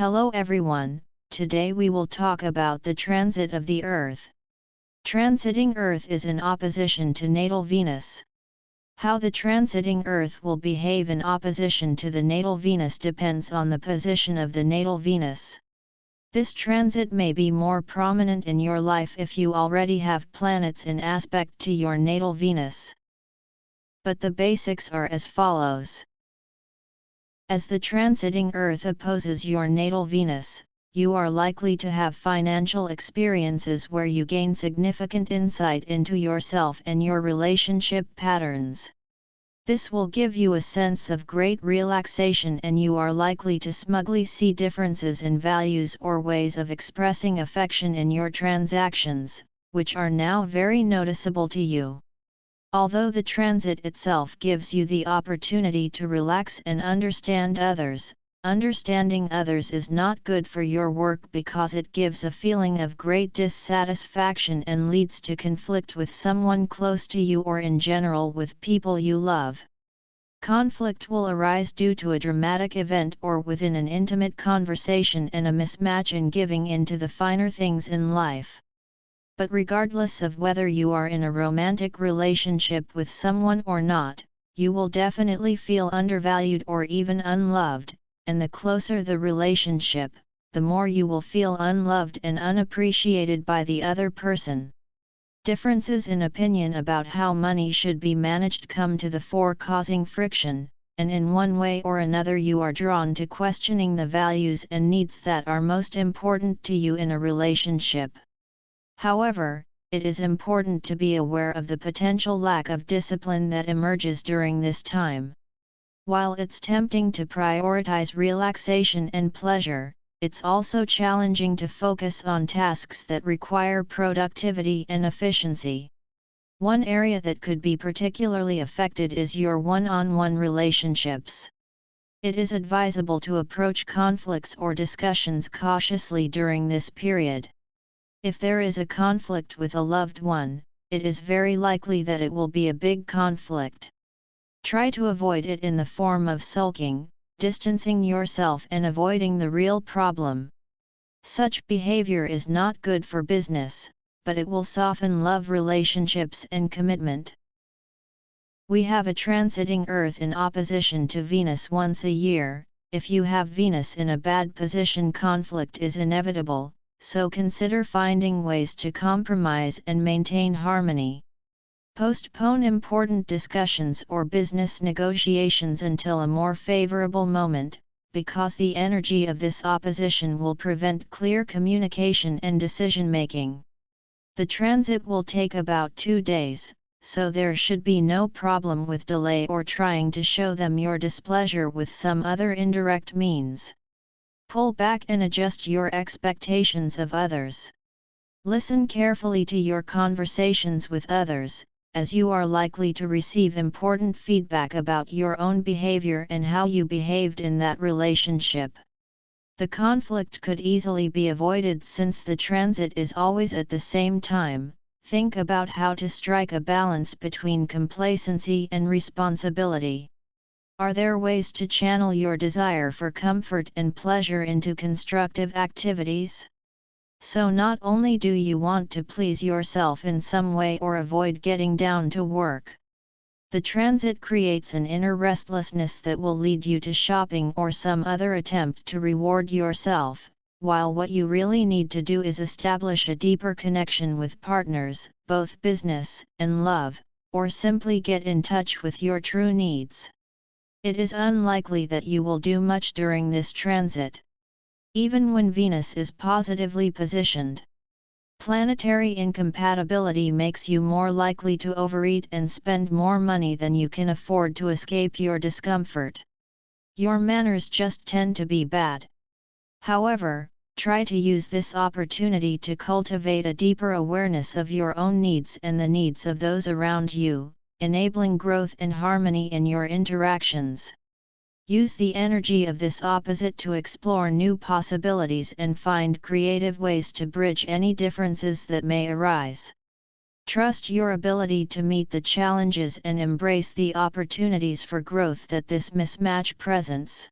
Hello everyone, today we will talk about the transit of the Earth. Transiting Earth is in opposition to natal Venus. How the transiting Earth will behave in opposition to the natal Venus depends on the position of the natal Venus. This transit may be more prominent in your life if you already have planets in aspect to your natal Venus. But the basics are as follows. As the transiting Earth opposes your natal Venus, you are likely to have financial experiences where you gain significant insight into yourself and your relationship patterns. This will give you a sense of great relaxation, and you are likely to smugly see differences in values or ways of expressing affection in your transactions, which are now very noticeable to you. Although the transit itself gives you the opportunity to relax and understand others, understanding others is not good for your work because it gives a feeling of great dissatisfaction and leads to conflict with someone close to you or in general with people you love. Conflict will arise due to a dramatic event or within an intimate conversation and a mismatch in giving into the finer things in life. But regardless of whether you are in a romantic relationship with someone or not, you will definitely feel undervalued or even unloved, and the closer the relationship, the more you will feel unloved and unappreciated by the other person. Differences in opinion about how money should be managed come to the fore, causing friction, and in one way or another you are drawn to questioning the values and needs that are most important to you in a relationship. However, it is important to be aware of the potential lack of discipline that emerges during this time. While it's tempting to prioritize relaxation and pleasure, it's also challenging to focus on tasks that require productivity and efficiency. One area that could be particularly affected is your one-on-one relationships. It is advisable to approach conflicts or discussions cautiously during this period. If there is a conflict with a loved one, it is very likely that it will be a big conflict. Try to avoid it in the form of sulking, distancing yourself and avoiding the real problem. Such behavior is not good for business, but it will soften love relationships and commitment. We have a transiting Earth in opposition to Venus once a year. If you have Venus in a bad position, conflict is inevitable, so consider finding ways to compromise and maintain harmony. Postpone important discussions or business negotiations until a more favorable moment, because the energy of this opposition will prevent clear communication and decision-making. The transit will take about 2 days, so there should be no problem with delay or trying to show them your displeasure with some other indirect means. Pull back and adjust your expectations of others. Listen carefully to your conversations with others, as you are likely to receive important feedback about your own behavior and how you behaved in that relationship. The conflict could easily be avoided since the transit is always at the same time. Think about how to strike a balance between complacency and responsibility. Are there ways to channel your desire for comfort and pleasure into constructive activities? So not only do you want to please yourself in some way or avoid getting down to work. The transit creates an inner restlessness that will lead you to shopping or some other attempt to reward yourself, while what you really need to do is establish a deeper connection with partners, both business and love, or simply get in touch with your true needs. It is unlikely that you will do much during this transit. Even when Venus is positively positioned. Planetary incompatibility makes you more likely to overeat and spend more money than you can afford to escape your discomfort. Your manners just tend to be bad. However, try to use this opportunity to cultivate a deeper awareness of your own needs and the needs of those around you, enabling growth and harmony in your interactions. Use the energy of this opposite to explore new possibilities and find creative ways to bridge any differences that may arise. Trust your ability to meet the challenges and embrace the opportunities for growth that this mismatch presents.